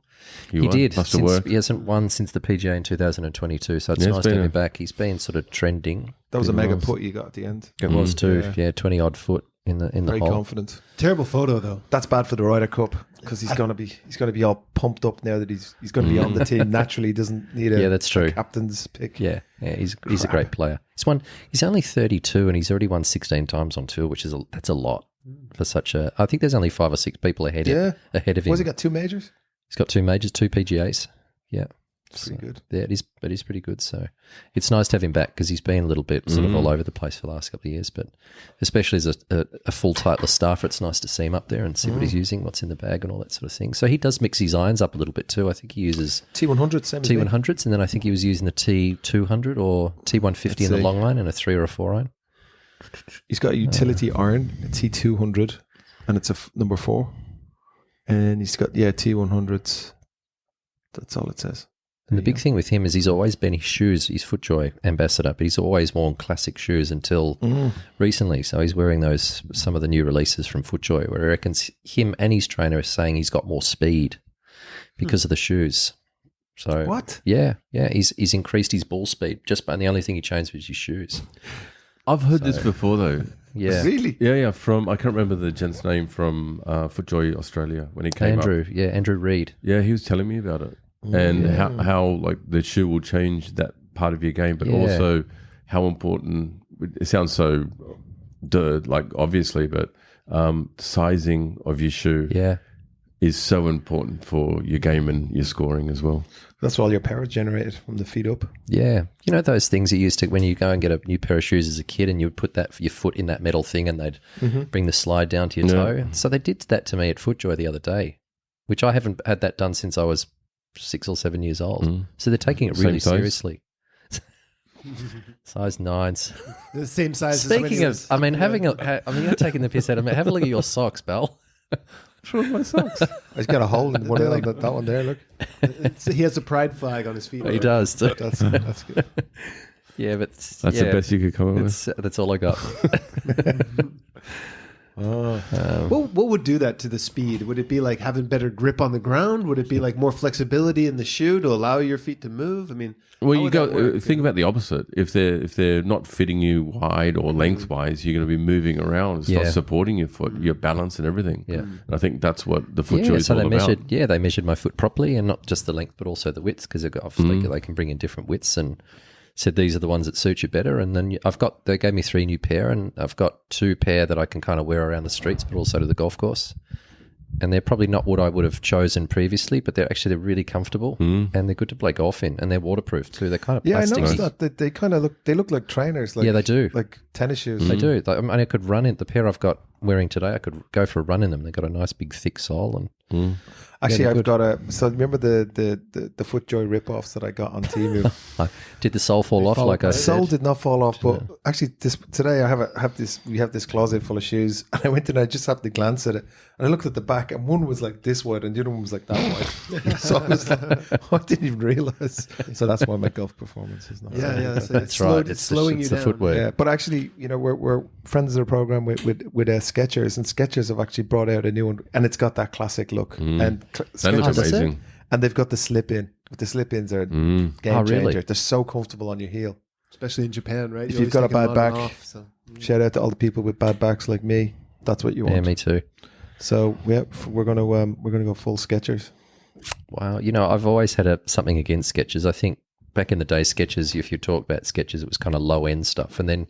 You He won. did. Must have worked. He hasn't won since the PGA in 2022, so it's Yeah, it's nice to been have a- him back. He's been sort of trending. That was a mega was. putt you got at the end. It was too. Yeah. Yeah, 20 odd foot in the Very hole. confident. Terrible photo though. That's bad for the Ryder Cup because he's gonna be all pumped up now that he's going to be on the team. Naturally, he doesn't need Yeah, that's true. a captain's pick. Yeah, he's a great player. He's only 32 and he's already won 16 times on tour, which is that's a lot for such a. I think there's only 5 or 6 people ahead of him. Was he got 2 majors? He's got 2 majors, 2 PGAs. Yeah, It's pretty good. Yeah, it is pretty good. So it's nice to have him back because he's been a little bit sort of all over the place for the last couple of years. But especially as a full Titleist staffer, it's nice to see him up there and see what he's using, what's in the bag, and all that sort of thing. So he does mix his irons up a little bit too. I think he uses T100, same as me. T100s, and then I think he was using the T200 or T150 in the see. long line and a 3 or a 4 iron. He's got a utility iron, a T200, and it's a number 4. And he's got T100s. That's all it says. And the big thing with him is he's always been his shoes, he's FootJoy ambassador, but he's always worn classic shoes until recently. So he's wearing some of the new releases from FootJoy, where he reckons him and his trainer are saying he's got more speed because of the shoes. So What? Yeah, he's increased his ball speed and the only thing he changed was his shoes. I've heard this before though. Yeah, Really? Yeah. From I can't remember the gent's name from FootJoy Australia when he came Andrew. up. Yeah, Andrew Reid. Yeah, he was telling me about it and how like the shoe will change that part of your game, but also how important. It sounds so, like obviously, but sizing of your shoe is so important for your game and your scoring as well. That's where all your power is generated from the feet up. Yeah. You know those things you used to, when you go and get a new pair of shoes as a kid and you would put your foot in that metal thing and they'd bring the slide down to your toe. So they did that to me at FootJoy the other day, which I haven't had that done since I was 6 or 7 years old. So they're taking it really Same size? seriously. Size 9s. The same size Speaking as of, you're taking the piss out of me. Have a look at your socks, Bal. What's wrong with my socks? He's got a hole in one of that one there, look. he has a pride flag on his feet. He does. That's good. Yeah, but That's the best you could come up with. that's all I got. What would do that to the speed? Would it be like having better grip on the ground? Would it be like more flexibility in the shoe to allow your feet to move? I mean, Well, how you would go that work? think about the opposite. If they're not fitting you wide or lengthwise, you're going to be moving around. It's not supporting your foot, your balance, and everything. Yeah. And I think that's what the FootJoy is so all they about. measured. Yeah, they measured my foot properly, and not just the length, but also the width, because obviously they can bring in different widths, and said these are the ones that suit you better. And then they gave me 3 new pair, and I've got 2 pair that I can kind of wear around the streets, but also to the golf course. And they're probably not what I would have chosen previously, but they're really comfortable and they're good to play golf in, and they're waterproof too. They're kind of Yeah, I plastic. noticed that. They kind of look like trainers. Like, Yeah, they do. Like tennis shoes. They do. I could run in the pair I've got wearing today. I could go for a run in them. They've got a nice big thick sole, and Actually, they're I've good. got so remember the FootJoy rip-offs that I got on Temu? did the sole fall off? Like I The sole said, did not fall off, but actually today we have this closet full of shoes, and I went in and I just happened to glance at it, and I looked at the back, and one was like this wide and the other one was like that wide. So I was like, I didn't even realize. So that's why my golf performance is not. Yeah, that's right. It's slowing you the down. footwear. Yeah, but actually, we're friends of the program with Skechers, and Skechers have actually brought out a new one, and it's got that classic look. And That looks Skechers, amazing. and they've got the slip in. The slip ins are game Oh, changer. really? They're so comfortable on your heel. Especially in Japan, right? If You you've got always a take bad them on and back, off, so. Shout out to all the people with bad backs like me. That's what you want. Yeah, me too. So we're gonna go full Skechers. Wow. I've always had something against Skechers. I think back in the day, Skechers, if you talk about Skechers, it was kind of low end stuff. And then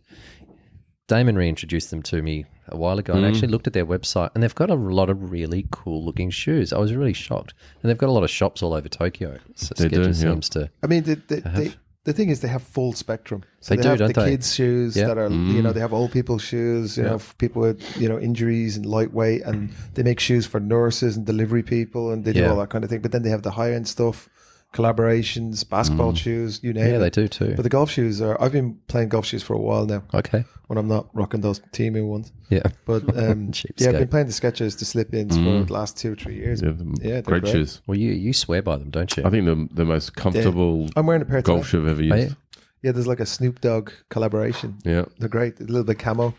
Damon reintroduced them to me a while ago and actually looked at their website, and they've got a lot of really cool looking shoes. I was really shocked, and they've got a lot of shops all over Tokyo. So They do, Skechers yeah. seems to. I mean, the thing is, they have full spectrum. So They do, have don't the they? kids' shoes Yeah. that are, they have old people's shoes, you know, for people with, injuries and lightweight, and they make shoes for nurses and delivery people, and they do Yeah. all that kind of thing. But then they have the high end stuff, collaborations, basketball shoes, you name Yeah, it. they do too. But the golf shoes I've been playing golf shoes for a while now Okay. when I'm not rocking those Temu ones. Yeah. But Cheapskate. I've been playing the Skechers, the slip-ins for the last 2 or 3 years. Yeah, they're great shoes. Well, you swear by them, don't you? I think the most comfortable I'm wearing a pair golf today. shoe I've ever Oh, used. yeah? Yeah, there's like a Snoop Dogg collaboration. Yeah. They're great. A little bit camo.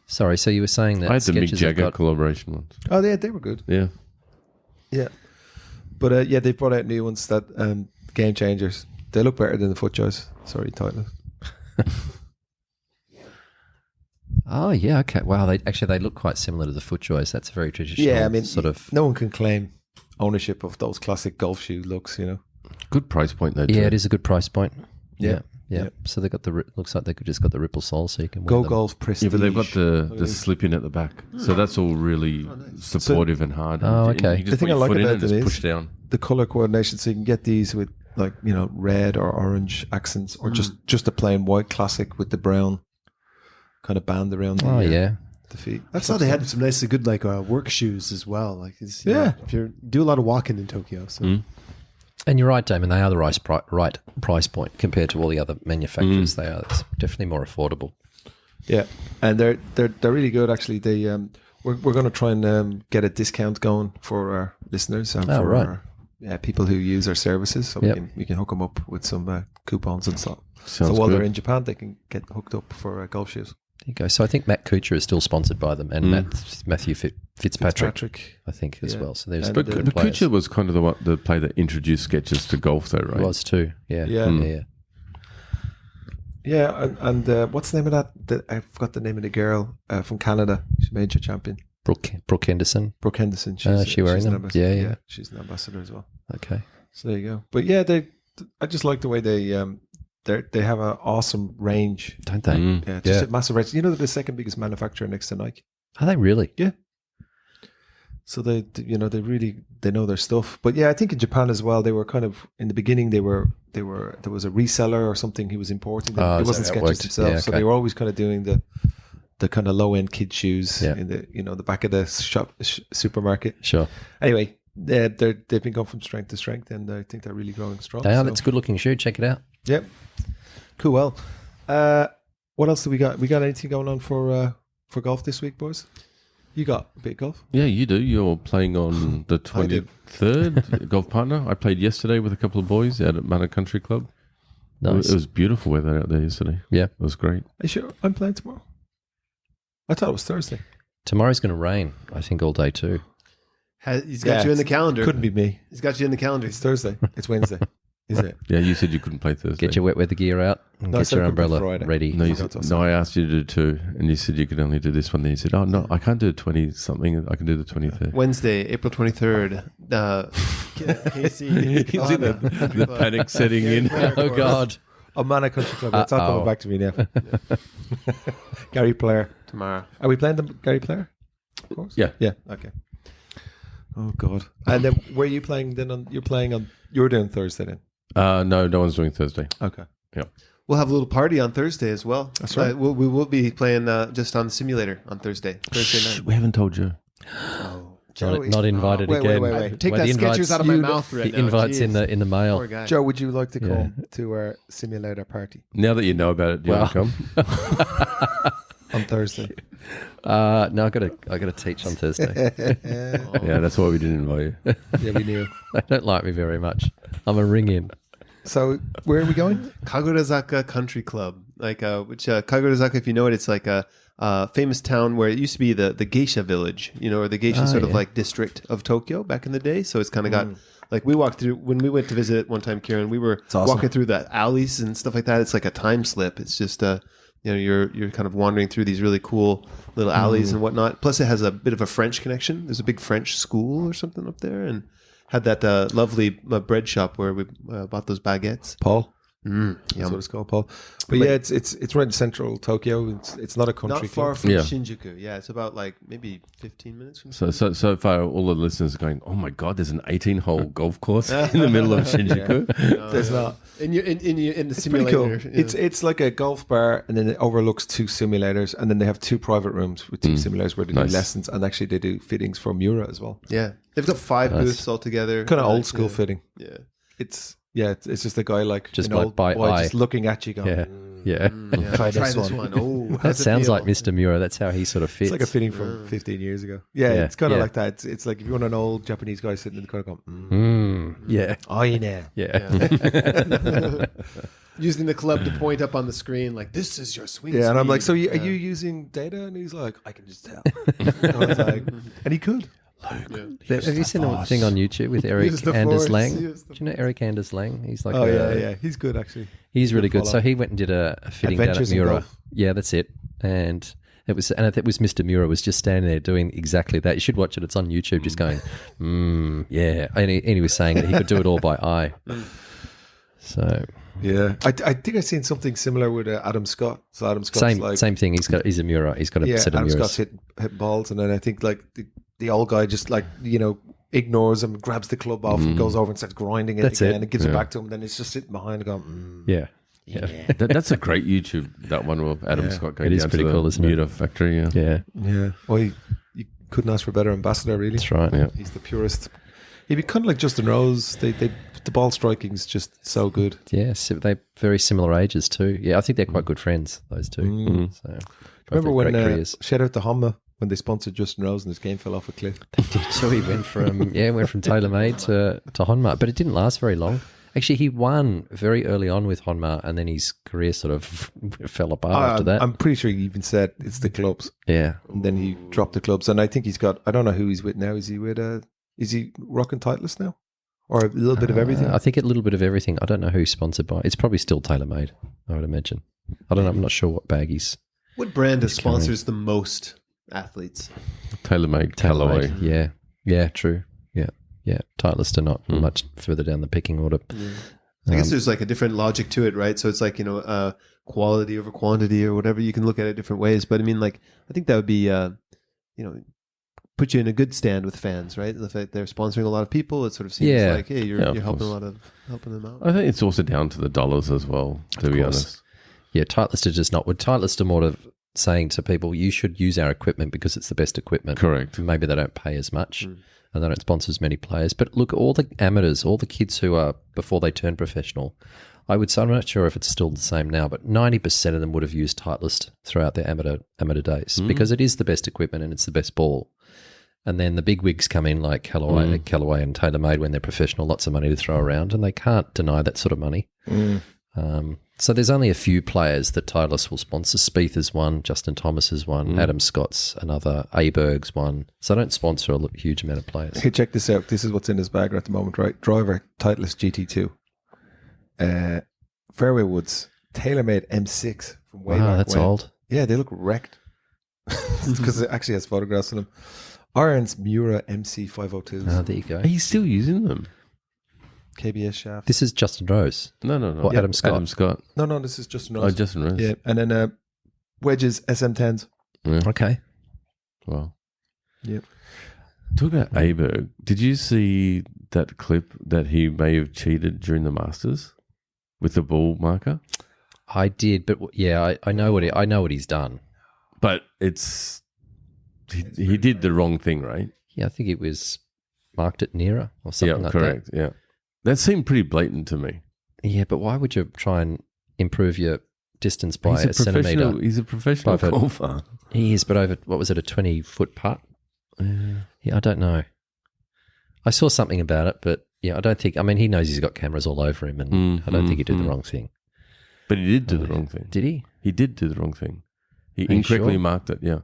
Sorry, so you were saying that I had the Mick Skechers have Jagger got. collaboration ones. Oh, yeah, they were good. Yeah. Yeah. But they brought out new ones that game changers. They look better than the FootJoys. Sorry, Titleist. Oh yeah, okay. Wow, they look quite similar to the FootJoys. That's a very traditional. Yeah, I mean, sort of. no one can claim ownership of those classic golf shoe looks, Good price point though. Yeah, too. it is a good price point. Yeah. Yeah. Yeah. So they got looks like they could just got the ripple sole, so you can wear Go them. Golf Prestige. Yeah, but they've got the slip in at the back, so that's all really supportive and hard. Oh, And okay. You just The thing put your I like foot in about and just them push is- down. the color coordination, so you can get these with red or orange accents, or just a plain white classic with the brown kind of band around Oh yeah. the feet. I saw they had some nice, good work shoes as well. Like, if you do a lot of walking in Tokyo, so And you're right, Damon. They are the right price point compared to all the other manufacturers. They are. It's definitely more affordable. Yeah, and they're really good actually. They we're going to try and get a discount going for our listeners and for right. our people who use our services, so Yep. we can hook them up with some coupons and stuff. Sounds so while good. they're in Japan, they can get hooked up for golf shoes. There you go. So I think Matt Kuchar is still sponsored by them, and Matthew Fitzpatrick, I think, as Yeah. well. So there's And, good But players. Kuchar was kind of the player that introduced Skechers to golf, though, right? He was too. Yeah. Yeah. Yeah. Yeah, and what's the name of that? I forgot the name of the girl from Canada. She's major champion. Brooke Henderson. Brooke Henderson. She wearing she's an them? ambassador. Yeah. She's an ambassador as well. Okay. So there you go. But yeah, I just like the way they have an awesome range. Don't they? Yeah, just a massive range. They're the second biggest manufacturer next to Nike. Are they really? Yeah. So they really know their stuff. But yeah, I think in Japan as well, they were kind of in the beginning. There was a reseller or something he was importing. Oh, It is wasn't that how it Skechers worked? himself, Yeah, so okay. they were always kind of doing the kind of low end kid shoes Yeah. in the back of the shop supermarket. Sure. Anyway, they've been going from strength to strength, and I think they're really growing strong. They are. So- That's a good looking shoe. Check it out. Yep. Cool. Well, what else do we got? We got anything going on for golf this week, boys? You got a bit of golf? Yeah, you do. You're playing on the I do. 23rd golf partner. I played yesterday with a couple of boys out at Yamanashi Country Club. Nice. It was beautiful weather out there yesterday. Yeah. It was great. Are you sure I'm playing tomorrow? I thought it was Thursday. Tomorrow's going to rain, I think, all day too. he's got you in the calendar. Couldn't be me. He's got you in the calendar. It's Thursday. It's Wednesday. Is it? Yeah, you said you couldn't play Thursday. Get your wet weather gear out and No, I get said your I could play umbrella Friday. ready. No, you Forgot said, to no, I asked you to do 2, and you said you could only do this one. Then you said, oh, no, I can't do 20-something. I can do the 23rd. Wednesday, April 23rd. KC. He's in the panic setting in. Oh, God. Oh, Mana Country Club. It's all coming back to me now. Gary Player. Tomorrow. Are we playing the Gary Player? Of course. Yeah. Yeah. Okay. Oh God. And then where are you playing then? You're doing Thursday then. No one's doing Thursday. Okay. We'll have a little party on Thursday as well. That's right. We will be playing just on the simulator on Thursday night. We haven't told you. Not invited Wait, again. wait. Take Well, that the invites- Skechers out of my mouth right The now. invites in Jeez. the mail. Poor guy. Joe, would you like to Yeah. come to our simulator party Now that you know about it, do you want to come? on Thursday? No, I got to teach on Thursday. Yeah, that's why we didn't invite you. Yeah, we knew. They don't like me very much. I'm a ring in. So where are we going? Kagurazaka Country Club, Kagurazaka, if you know it, it's like a famous town where it used to be the geisha village, or the geisha sort of like district of Tokyo back in the day. So it's kind of got like we walked through when we went to visit it one time, Kieran. We were awesome. walking through the alleys and stuff like that. It's like a time slip. It's just you're kind of wandering through these really cool little alleys and whatnot. Plus, it has a bit of a French connection. There's a big French school or something up there, and had that lovely bread shop where we bought those baguettes. Paul. That's what it's called, Paul. But yeah, it's right in central Tokyo. It's not a country Not far club. from Yeah. Shinjuku. Yeah, it's about like maybe 15 minutes from So far, all the listeners are going, "Oh my god, there's an 18-hole golf course in the middle of Shinjuku." There's not. in the It's pretty cool. simulator. Yeah. It's like a golf bar, and then it overlooks 2 simulators, and then they have 2 private rooms with 2 simulators where they do Nice. lessons, and actually they do fittings for Mura as well. Yeah. They've got 5 booths altogether. Kind of Like, old school fitting. Yeah. It's just a guy like Just an like old by boy eye. just looking at you, going, Yeah. Yeah. Yeah. Try Try this this one. one. Oh, That how's it sounds feel? like Mr. Mura. That's how he sort of fits. It's like a fitting from 15 years ago. Yeah, Yeah, it's kind of yeah. like that. It's like if you want an old Japanese guy sitting in the corner going, Yeah. oh, you know. Yeah. Using the club to point up on the screen, like, this is your swing Yeah, and I'm like, so speed. are you using data? And he's like, I can just tell. I was like, and he could. Have you seen the thing on YouTube with Eric Use the Anders force, Lang? use the Do you know Eric Anders Lang? He's like Oh, yeah. He's good, actually. He's really good. follow. So he went and did a fitting down at Adventures in Mura. Golf. Yeah, that's it. And it was Mr. Mura was just standing there doing exactly that. You should watch it. It's on YouTube, just going, yeah. And he was saying that he could do it all by eye. So Yeah. I think I've seen something similar with Adam Scott. So Adam Scott's same thing. He's a Mura. He's got a yeah, set of Adam Muras. Scott's hit balls, and then I think like the old guy just like, ignores him, grabs the club off and goes over and starts grinding it That's again it. and gives it back to him, and then it's just sitting behind and going, Yeah. That's a great YouTube. That one of Adam Scott going It is down pretty to cool, the isn't it? Muta factory. Yeah. Yeah. yeah. Well, you couldn't ask for a better ambassador, really. That's right. Yeah. He's the purest. He'd be kind of like Justin Rose. The ball striking's just so good. Yeah, so they're very similar ages too. Yeah, I think they're quite good friends, those two. So, both Remember had when great careers. shout out to Honma when they sponsored Justin Rose and his game fell off a cliff. So he went from TaylorMade to Honma, but it didn't last very long. Actually, he won very early on with Honma, and then his career sort of fell apart after that. I'm pretty sure he even said it's the clubs, Yeah, and then he dropped the clubs. And I think he's got. I don't know who he's with now. Is he with? Is he rocking Titleist now, or a little bit of everything? I think a little bit of everything. I don't know who he's sponsored by. It's probably still TaylorMade, I would imagine. I don't know. I'm not sure what bag he's. What brand of sponsors the most athletes? TaylorMade, Callaway. Yeah, true. Yeah. Titleist are not much further down the picking order. I guess there's like a different logic to it, right? So it's like, quality over quantity or whatever. You can look at it different ways. But I mean, like, I think that would be, put you in a good stand with fans, right? The fact they're sponsoring a lot of people, it sort of seems Yeah. like, hey, you're Yeah, of helping course. helping them out. I think it's also down to the dollars as well, to be honest. Yeah, Titleist are just not. Well, Titleist are more of saying to people, you should use our equipment because it's the best equipment. Correct. Maybe they don't pay as much and they don't sponsor as many players. But look, all the amateurs, all the kids who are before they turn professional, I would say, I'm not sure if it's still the same now, but 90% of them would have used Titleist throughout their amateur days because it is the best equipment and it's the best ball. And then the big wigs come in like Callaway and TaylorMade when they're professional, lots of money to throw around, and they can't deny that sort of money. So there's only a few players that Titleist will sponsor. Spieth is one, Justin Thomas is one, Adam Scott's another, Aberg's one. So they don't sponsor a huge amount of players. Hey, check this out. This is what's in his bag at the moment, right? Driver, Titleist GT2. Fairway Woods, TaylorMade M6 from way Wow, back that's when. old. Yeah, they look wrecked. Because it actually has photographs of them. Irons Mura MC502s. Oh, there you go. Are you still using them? KBS shaft. This is Justin Rose. No. Or Adam Scott. Adam Scott. No, this is Justin Oh, Rose. Justin Rose. Yeah, and then wedges SM10s. Yeah. Okay. Wow. Yep. Talk about Aberg. Did you see that clip that he may have cheated during the Masters with the ball marker? I did, but yeah, I know what he's done. But it's he did the wrong thing, right? Yeah, I think it was marked at nearer or something like correct. Yeah, that seemed pretty blatant to me. that. Yeah, but why would you try and improve your distance by a centimetre? He's a professional By a- golfer. He is, but over, what was it, a 20-foot putt? Yeah, I don't know. I saw something about it, but yeah, I don't think, he knows he's got cameras all over him, and I don't think he did the wrong thing. But he did do the wrong thing. Did he? He did do the wrong thing. He Are you incorrectly sure? marked it. Yeah.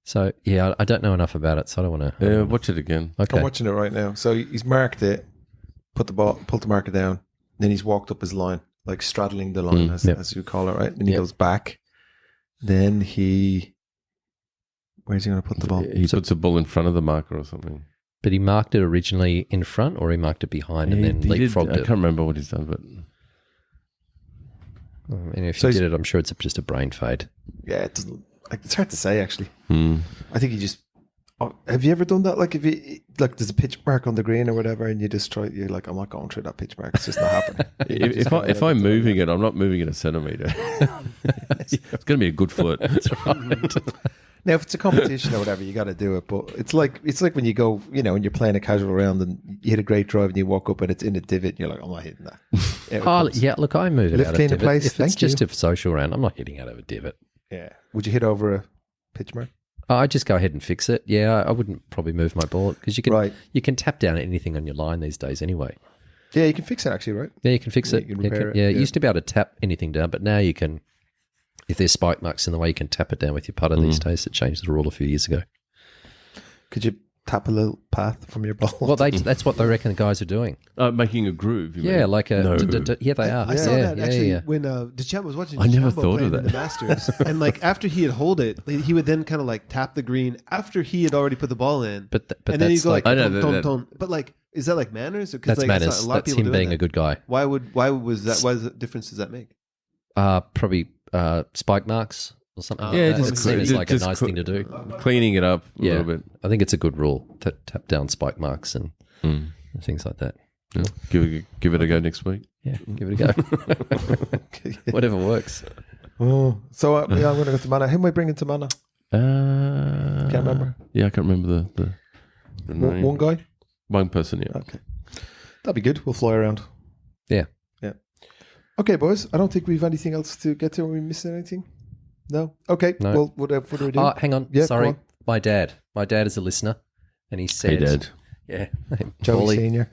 So, yeah, I don't know enough about it, so I don't want to. Yeah. Watch it again. Okay. I'm watching it right now. So he's marked it, pulled the marker down, then he's walked up his line, like straddling the line, as you call it, right? Then he goes back. Then where's he going to put the ball? He puts a ball in front of the marker or something. But he marked it originally in front, or he marked it behind and then He did- leapfrogged I it? can't remember what he's done, but And if So you he's- did it, I'm sure it's just a brain fade. Yeah, it doesn't. It's hard to say actually. I think you just. Oh, have you ever done that? Like if you like, there's a pitch mark on the green or whatever, and you just try. You're like, I'm not going through that pitch mark. It's just not happening. If I'm moving it, I'm not moving it a centimeter. It's going to be a good foot. That's right. Now, if it's a competition or whatever, you got to do it. But it's like when you go, when you're playing a casual round and you hit a great drive and you walk up and it's in a divot, and you're like, I'm not hitting that. Look, I move it Lift out of clean in divot. place, If thank it's just you. a social round, I'm not hitting out of a divot. Yeah. Would you hit over a pitch mark? I just go ahead and fix it. Yeah, I wouldn't probably move my ball because Right. you can tap down anything on your line these days anyway. Yeah, you can fix it actually, right? Yeah, you can fix it. You can repair it. You Yeah. used to be able to tap anything down, but now you can, if there's spike marks in the way, you can tap it down with your putter these days. It changed the rule a few years ago. Could you tap a little path from your ball? Well, that's what they reckon the guys are doing. Making a groove. You Yeah, mean? like a... No. Yeah, they are. I saw yeah, that actually yeah. when Deschamps was watching. I never DeChambeau thought play of that. in the Masters, and like after he had hold it, he would then kind of like tap the green after he had already put the ball in. But and then he'd that's go like... like, I know ton, that- ton, ton. But like, is that like manners? Or, 'cause, That's like, manners. not a lot of That's people him doing being that. a good guy. Why was that? Why difference does that make? Probably spike marks or something like Yeah, that. just It seems clean- like a just nice cl- thing to do. Cleaning it up a Yeah, little bit. I think it's a good rule to tap down spike marks and things like that. Yeah. Give it a go next week. Yeah, give it a go. Whatever works. Oh, so I'm going to go to Mana. Who am I bringing to Mana? Can't remember. Yeah, I can't remember the name. One guy? One person, yeah. Okay. That'd be good. We'll fly around. Yeah. Yeah. Okay, boys. I don't think we've anything else to get to. Are we missing anything? No? Okay. No. Well, without further ado. Oh, hang on. Yeah, go Sorry. on. My dad is a listener. And he said... Hey, Dad. Yeah. Joey Paulie. Senior.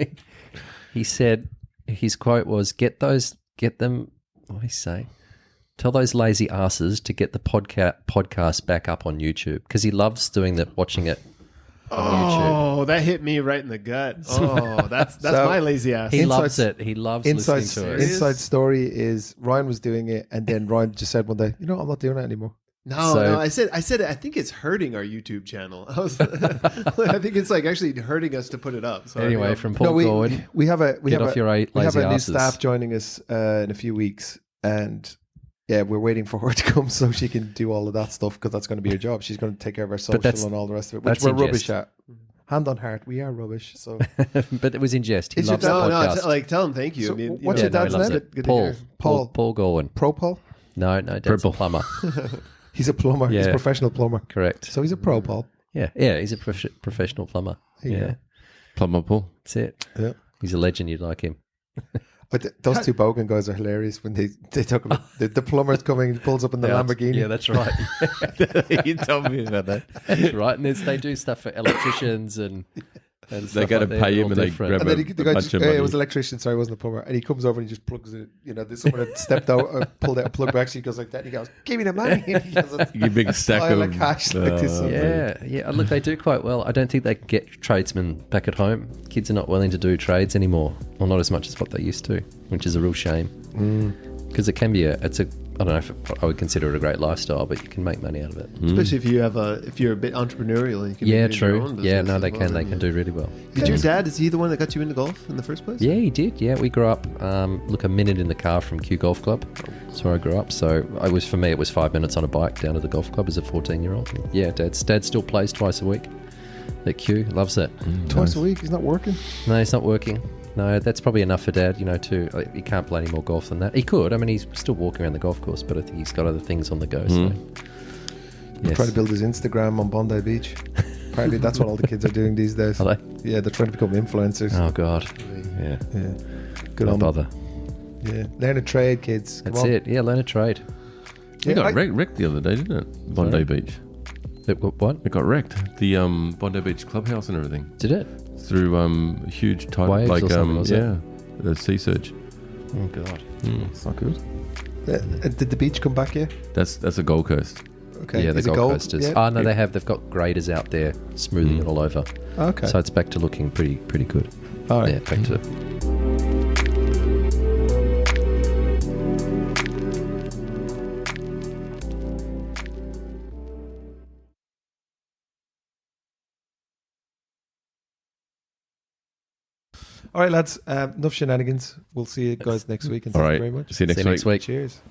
He said, his quote was, get them, what did he say? Tell those lazy asses to get the podcast back up on YouTube. Because he loves doing that, watching it on YouTube. Oh, that hit me right in the gut. Oh, that's So, my lazy ass. He Inside- loves it. He loves listening to it. Inside story is Ryan was doing it, and then Ryan just said one day, "I'm not doing it anymore." No, I said I think it's hurting our YouTube channel. I think it's like actually hurting us to put it up. So Anyway, from Paul we Gorwood, we have a Get off your we have lazy a new asses. staff joining us in a few weeks, and yeah, we're waiting for her to come so she can do all of that stuff because that's going to be her job. She's going to take care of our social that's- and all the rest of it, which that's we're in rubbish jest. at. Hand on heart, we are rubbish. So, but it was in jest. He Is your loves the dad- no, podcast. like tell him thank you. So I mean, what's yeah, your no, he dad's loves name? it. Good to Paul. hear. Paul Gorwin. pro Paul. No, dad's Purple. a plumber. He's a plumber. He's a Yeah. professional plumber. Correct. So he's a pro Paul. Yeah, he's a professional plumber. There you Yeah, go. Plumber Paul. that's it. Yeah. He's a legend. You'd like him. But those two Bogan guys are hilarious when they talk about the plumber's coming, he pulls up in the Lamborghini. Yeah, that's right. You told me about that. That's right. And they do stuff for electricians and They stuff go to like that. pay They're him all and they different. grab And then the guy bunch just, of it money. was an electrician, sorry, it wasn't a plumber. And he comes over and he just plugs it, there's someone that stepped out, pulled out a plug back, he goes like that, and he goes, give me the money. And he goes, You big stack pile of of cash like this. Yeah. Look, they do quite well. I don't think they can get tradesmen back at home. Kids are not willing to do trades anymore, or not as much as what they used to, which is a real shame. Because it can be I don't know if I would consider it a great lifestyle, but you can make money out of it. Especially if you're a bit entrepreneurial. And you can Yeah, be doing your true. own Yeah, business no, as they well. can. They can do really well. Did your dad? Is he the one that got you into golf in the first place? Yeah, he did. Yeah, we grew up. Look, a minute in the car from Kew Golf Club. That's where I grew up. So for me, it was 5 minutes on a bike down to the golf club as a 14-year-old. Yeah, Dad still plays twice a week at Kew. Loves it. Twice a week, he's not working. No, he's not working. No, that's probably enough for Dad. He can't play any more golf than that. He could. I mean, he's still walking around the golf course, but I think he's got other things on the go. So, He's trying to build his Instagram on Bondi Beach. Apparently that's what all the kids are doing these days. Are they? Yeah, they're trying to become influencers. Oh God. Yeah. Yeah. Good Don't on them. bother. Yeah. Learn a trade, kids. Come That's on. it. Yeah, learn a trade. It Yeah, got wrecked the other day, didn't it? Bondi Beach. What? It got wrecked. The Bondi Beach clubhouse and everything. Did it? Through a huge tide, Waves like or something, was it? the sea surge. Oh God. It's not good. Did the beach come back yet? That's a Gold Coast. Okay. Yeah, the Is it Gold gold? Coasters. Yeah. Oh no, they've got graders out there smoothing it all over. Okay. So it's back to looking pretty good. all right. Yeah, back to All right, lads. Enough shenanigans. We'll see you guys next week. And All thank right. you very much. See you next see you next week. Cheers.